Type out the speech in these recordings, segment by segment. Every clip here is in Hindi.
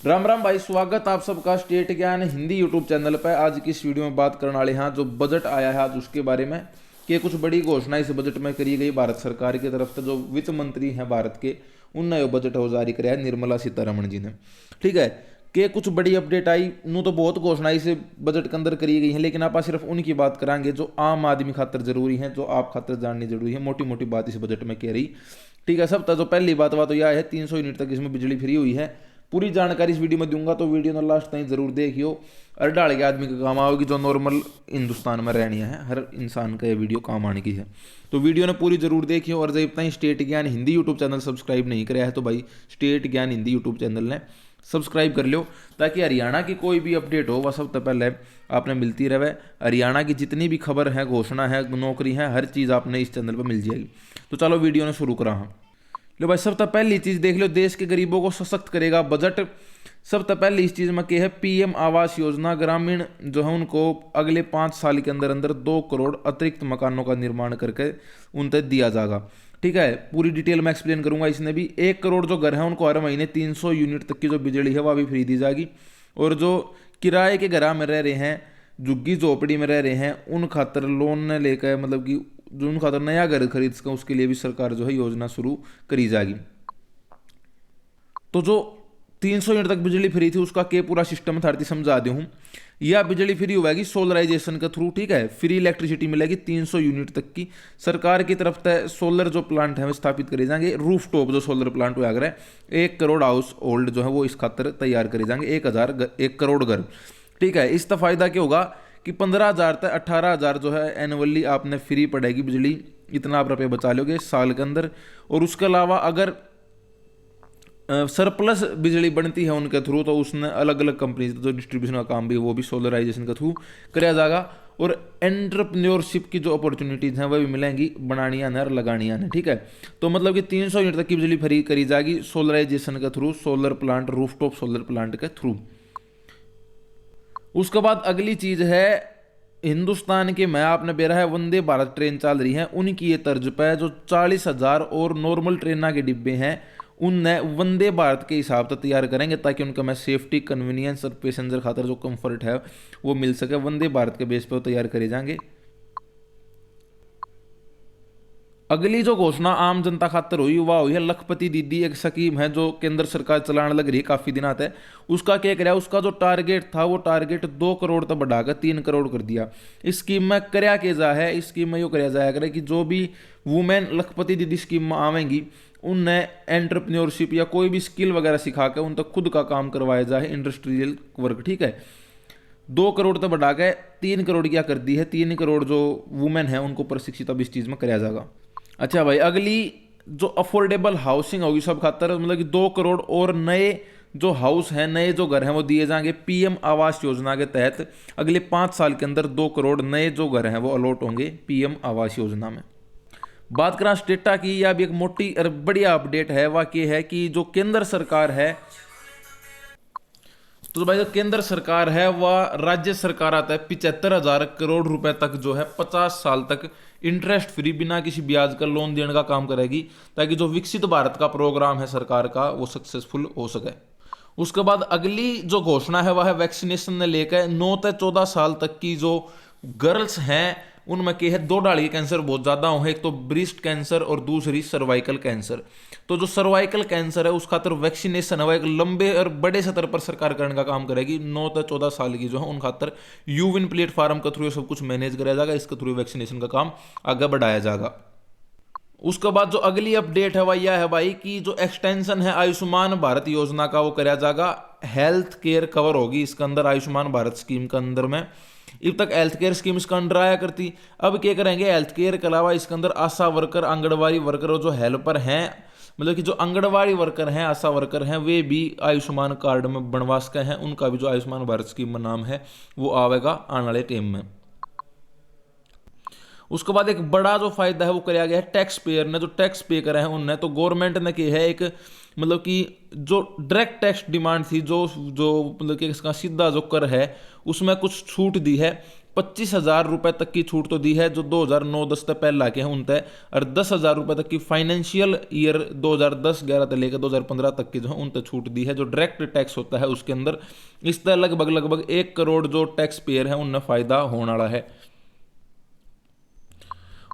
राम राम भाई, स्वागत आप सबका स्टेट ज्ञान हिंदी यूट्यूब चैनल पर। आज की इस वीडियो में बात करने वाले हैं जो बजट आया है आज उसके बारे में कि कुछ बड़ी घोषणा इस बजट में करी गई भारत सरकार की तरफ से। जो वित्त मंत्री हैं भारत के, उनने ये बजट हो जारी कराया, निर्मला सीतारमण जी ने। ठीक है कि कुछ बड़ी अपडेट आई नू तो बहुत घोषणा इस बजट के अंदर करी गई है, लेकिन आप सिर्फ उनकी बात करांगे जो आम आदमी खातर जरूरी है, जो आप खातर जाननी जरूरी है। मोटी मोटी बात इस बजट में कह रही। ठीक है, सब तो पहली बात तो यह है 300 यूनिट तक इसमें बिजली फ्री हुई है। पूरी जानकारी इस वीडियो में दूंगा, तो वीडियो ना लास्ट तक जरूर देखियो। और डाल के आदमी का काम आओगी जो नॉर्मल हिंदुस्तान में रहनी है, हर इंसान का ये वीडियो काम आने की है। तो वीडियो ने पूरी जरूर देखियो। और जब तक स्टेट ज्ञान हिंदी यूट्यूब चैनल सब्सक्राइब नहीं कराया है तो भाई स्टेट ज्ञान हिंदी यूट्यूब चैनल ने सब्सक्राइब कर लो, ताकि हरियाणा की कोई भी अपडेट हो वह सबसे पहले आपने मिलती रहे। हरियाणा की जितनी भी खबर है, घोषणा है, नौकरी है, हर चीज़ आपने इस चैनल पर मिल जाएगी। तो चलो वीडियो ने शुरू करा। हाँ लो भाई, सबसे पहली चीज देख लो, देश के गरीबों को सशक्त करेगा बजट। सबसे पहले इस चीज में क्या है, पीएम आवास योजना ग्रामीण जो है उनको अगले 5 साल के अंदर अंदर 2 करोड़ अतिरिक्त मकानों का निर्माण करके उन तक दिया जाएगा। ठीक है, पूरी डिटेल में एक्सप्लेन करूंगा। इसने भी 1 करोड़ जो घर है उनको हर महीने 300 यूनिट तक की जो बिजली है वह भी फ्री दी जाएगी। और जो किराए के घर में रह रहे हैं, झुग्गी झोपड़ी में रह रहे हैं, उन खातर लोन लेकर मतलब कि जो उन खातर नया घर खरीद सके उसके लिए भी सरकार जो है योजना शुरू करी जाएगी। तो जो 300 यूनिट तक बिजली फ्री थी उसका के पूरा सिस्टम था समझा दे हूँ। यह बिजली फ्री होगी सोलराइजेशन के थ्रू। ठीक है, फ्री इलेक्ट्रिसिटी मिलेगी 300 यूनिट तक की। सरकार की तरफ से सोलर जो प्लांट है वो स्थापित करे जाएंगे। रूफ टॉप जो सोलर प्लांट हुआ है 1 करोड़ हाउस होल्ड जो है वो इस खातर तैयार करे जाएंगे, 1 करोड़ घर। ठीक है, इसका फायदा क्या होगा कि 15,000 तक 18,000 जो है एनुअली आपने फ्री पड़ेगी बिजली। इतना आप रुपये बचा लोगे साल के अंदर। और उसके अलावा अगर सरप्लस बिजली बनती है उनके थ्रू तो उसने अलग अलग कंपनी जो डिस्ट्रीब्यूशन का काम भी वो भी सोलराइजेशन के थ्रू कराया जाएगा। और एंटरप्रेन्योरशिप की जो अपॉर्चुनिटीज हैं वह भी मिलेंगी, बनानी आने और लगानी आने। ठीक है, तो मतलब कि 300 यूनिट तक की बिजली फ्री करी जाएगी सोलराइजेशन के through, solar plant, rooftop solar plant के थ्रू। उसके बाद अगली चीज है, हिंदुस्तान के मैं आपने बेरा है वंदे भारत ट्रेन चल रही है, उनकी ये तर्ज पे जो 40,000 और नॉर्मल ट्रेन के डिब्बे हैं उनने वंदे भारत के हिसाब से तैयार करेंगे, ताकि उनका मैं सेफ्टी, कन्वीनियंस और पैसेंजर खातर जो कंफर्ट है वो मिल सके। वंदे भारत के बेस पे वो तैयार करे जाएंगे। अगली जो घोषणा आम जनता खातर हुई वह हुई है लखपति दीदी। एक स्कीम है जो केंद्र सरकार चलाने लग रही है काफी दिन आते हैं। उसका क्या कराया, उसका जो टारगेट था वो टारगेट 2 करोड़ तक बढ़ाकर 3 करोड़ कर दिया। इस स्कीम में कराया क्या जा है, इस स्कीम में यो कराया जाया करे कि जो भी वुमेन लखपति दीदी स्कीम में आवेंगी उनने एंटरप्रेन्योरशिप या कोई भी स्किल वगैरह सिखा के उन तक खुद का काम करवाया जाए, इंडस्ट्रियल वर्क। ठीक है, 2 करोड़ तक बढ़ा के 3 करोड़ क्या कर दी है, 3 करोड़ जो वुमेन है उनको प्रशिक्षित अब इस चीज में कराया जाएगा। अच्छा भाई, अगली जो अफोर्डेबल हाउसिंग होगी सब खातर, मतलब कि 2 करोड़ और नए जो हाउस हैं, नए जो घर हैं वो दिए जाएंगे पीएम आवास योजना के तहत। अगले 5 साल के अंदर 2 करोड़ नए जो घर हैं वो अलॉट होंगे पीएम आवास योजना में। बात करें स्टेटा की, या भी एक मोटी और बढ़िया अपडेट है वह ये है कि जो केंद्र सरकार है, तो भाई जो केंद्र सरकार है वह राज्य सरकार आता है 75,000 करोड़ रुपए तक जो है 50 साल तक इंटरेस्ट फ्री बिना किसी ब्याज का लोन देने का काम करेगी, ताकि जो विकसित भारत का प्रोग्राम है सरकार का वो सक्सेसफुल हो सके। उसके बाद अगली जो घोषणा है वह है वैक्सीनेशन ने लेकर 9 से 14 साल तक की जो गर्ल्स हैं उनमें क्या है, 2 डाली कैंसर बहुत ज्यादा हो है। एक तो ब्रेस्ट कैंसर और दूसरी सर्वाइकल कैंसर। तो जो सर्वाइकल कैंसर है उस खातर वैक्सीनेशन है एक लंबे और बड़े स्तर पर सरकार करने का काम करेगी। 9 से 14 साल की जो है उन खातर यूविन प्लेटफॉर्म के थ्रू सब कुछ मैनेज कराया जाएगा, इसके थ्रू वैक्सीनेशन का काम आगे बढ़ाया जाएगा। उसके बाद जो अगली अपडेट है वह यह है भाई कि जो एक्सटेंशन है आयुष्मान भारत योजना का वो कराया जाएगा। हेल्थ केयर कवर होगी इसके अंदर, आयुष्मान भारत स्कीम के अंदर में। अब तक हेल्थ केयर स्कीम इसका अंडर आया करती, अब क्या करेंगे, हेल्थ केयर के अलावा इसके अंदर आशा वर्कर, आंगनबाड़ी वर्कर और जो हेल्पर हैं, मतलब कि जो आंगनबाड़ी वर्कर हैं, आशा वर्कर हैं, वे भी आयुष्मान कार्ड में बनवा सके हैं। उनका भी जो आयुष्मान भारत स्कीम में नाम है वो आवेगा आने वाले टाइम में। उसके बाद एक बड़ा जो फायदा है वो कराया गया है टैक्स पेयर ने, जो टैक्स पे करे हैं उनने। तो गवर्नमेंट ने किया है एक, मतलब कि जो डायरेक्ट टैक्स डिमांड थी, जो जो मतलब कि इसका सीधा जो कर है उसमें कुछ छूट दी है 25,000 रुपये तक की छूट तो दी है जो 2009-10 तक पहले के हैं उन तय, और 10,000 रुपये तक की फाइनेंशियल ईयर 2010-11 से लेकर 2015 तक की जो है उन तक छूट दी है। जो डायरेक्ट टैक्स होता है उसके अंदर इस तरह लगभग 1 करोड़ जो टैक्स पेयर है उनमें फायदा होने वाला है।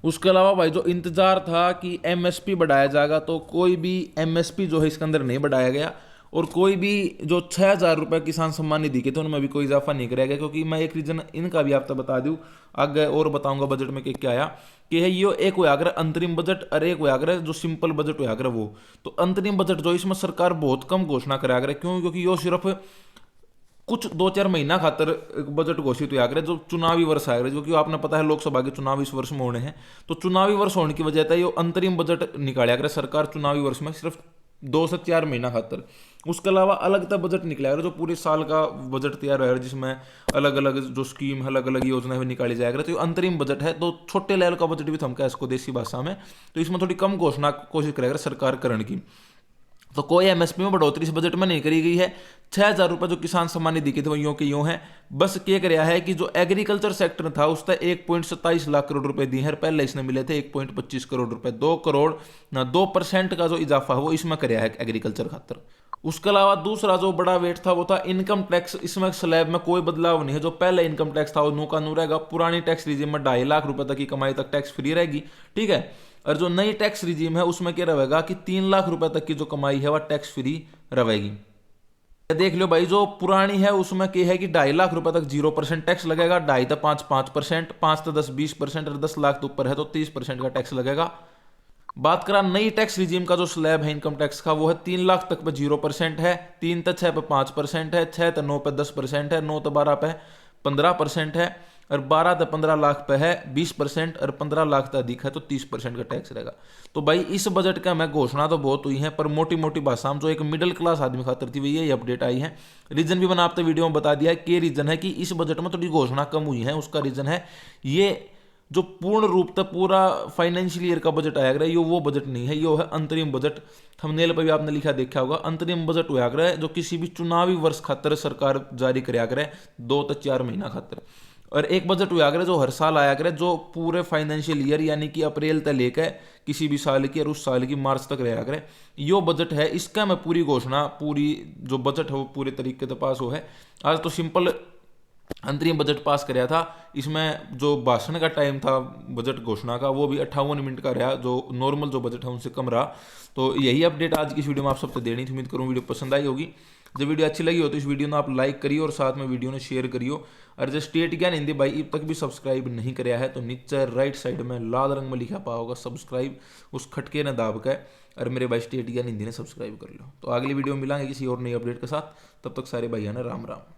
उसके अलावा भाई जो इंतजार था कि एमएसपी बढ़ाया जाएगा, तो कोई भी एमएसपी जो है इसके अंदर नहीं बढ़ाया गया, और कोई भी जो 6,000 रुपये किसान सम्मान निधि के थे उनमें भी कोई इजाफा नहीं कराया गया। क्योंकि मैं एक रीजन इनका भी आपको बता दूं आगे और बताऊंगा बजट में क्या आया कि है ये एक हुआ कर अंतरिम बजट और एक हुआ कर जो सिंपल बजट हुआ कर वो। तो अंतरिम बजट जो इसमें सरकार बहुत कम घोषणा कराया करे, क्यों? क्योंकि यो सिर्फ कुछ 2-4 महीना खातर बजट घोषित हुआ करे जो चुनावी वर्ष आएगा, क्योंकि आपने पता है लोकसभा के चुनाव इस वर्ष में होने हैं। तो चुनावी वर्ष होने की वजह से ये अंतरिम बजट निकाला करे सरकार चुनावी वर्ष में सिर्फ 2 से 4 महीना खातर। उसके अलावा अलग तक बजट निकला जो पूरे साल का बजट तैयार होगा जिसमें अलग अलग जो स्कीम अलग अलग योजना है निकाली जाएगा। तो ये अंतरिम बजट है, तो छोटे लेवल का बजट भी थमका इसको देसी भाषा में। तो इसमें थोड़ी कम घोषणा कोशिश करेगा सरकार करने की। तो कोई एमएसपी में बढ़ोतरी इस बजट में नहीं करी गई है। 6,000 रुपये जो किसान सम्मान निधि के थे वो यूं के यूं है। बस क्या कराया है कि जो एग्रीकल्चर सेक्टर था उस तक 1.27 लाख करोड़ रुपए दिए हैं, पहले इसने मिले थे 1.25 करोड़ रुपए। 2 करोड़ ना 2% का जो इजाफा है वो इसमें कराया है एग्रीकल्चर खातर। उसके अलावा दूसरा जो बड़ा वेट था वो था इनकम टैक्स। इसमें स्लैब में कोई बदलाव नहीं है, जो पहले इनकम टैक्स था वो नू का नू रहेगा। पुरानी टैक्स रिजीम में 2.5 लाख रुपए तक की कमाई तक टैक्स फ्री रहेगी, ठीक है। और जो नई टैक्स रिजीम है उसमें क्या रहेगा कि 3 लाख रुपए तक की जो कमाई है वह टैक्स फ्री रहेगी। देख लो भाई, जो पुरानी है उसमें क्या है कि 2.5 लाख रुपए तक 0% टैक्स लगेगा, 2.5 से 5% 5 से 10 20%, और 10 लाख तो ऊपर है तो 30% का टैक्स लगेगा। बात करा नई टैक्स रिजीम का जो स्लैब है इनकम टैक्स का वो है 3 लाख तक पे 0% है, 3 से 6 पे 5% है, 6 से 9 पे 10% है, 9 से 12 पे 15% है, और 12 से 15 लाख पे है 20%, और 15 लाख से अधिक है तो 30% का टैक्स रहेगा। तो भाई इस बजट का मैं घोषणा तो बहुत हुई है, पर मोटी मोटी भाषा में जो एक मिडिल क्लास आदमी खातर थी वही ये अपडेट आई है। रीजन भी मैंने आपने वीडियो में बता दिया है कि रीजन है कि इस बजट में थोड़ी घोषणा कम हुई है। उसका रीजन है ये जो पूर्ण रूप से पूरा फाइनेंशियल ईयर का बजट आया करे ये वो बजट नहीं है, ये है अंतरिम बजट। थंबनेल पर भी आपने लिखा देखा होगा, अंतरिम बजट हुआ करे जो किसी भी चुनावी वर्ष खातर सरकार जारी कराया करे 2 से 4 महीना खातर। और एक बजट हुआ करे जो हर साल आया करे जो पूरे फाइनेंशियल ईयर यानी कि अप्रैल तक लेकर किसी भी साल की और उस साल की मार्च तक रहा करे। यो बजट है, इसका मैं पूरी घोषणा पूरी जो बजट है वो पूरे तरीके से पास हो है। आज तो सिंपल अंतरिम बजट पास कराया था, इसमें जो भाषण का टाइम था बजट घोषणा का वो भी 58 मिनट का रहा, जो नॉर्मल जो बजट है उनसे कम रहा। तो यही अपडेट आज की इस वीडियो में आप सबसे देनी थी। उम्मीद करूँ वीडियो पसंद आई होगी। जब वीडियो अच्छी लगी हो तो इस वीडियो में आप लाइक करियो और साथ में वीडियो ने शेयर करियो। और जो स्टेट ज्ञान हिंदी भाई अब तक भी सब्सक्राइब नहीं कराया है तो नीचे राइट साइड में लाल रंग में लिखा पा होगा सब्सक्राइब, उस खटके ने दाब के और मेरे भाई स्टेट ज्ञान हिंदी ने सब्सक्राइब कर लो। तो अगली वीडियो में मिलांगे किसी और नई अपडेट के साथ, तब तक सारे भाइयों ने राम राम।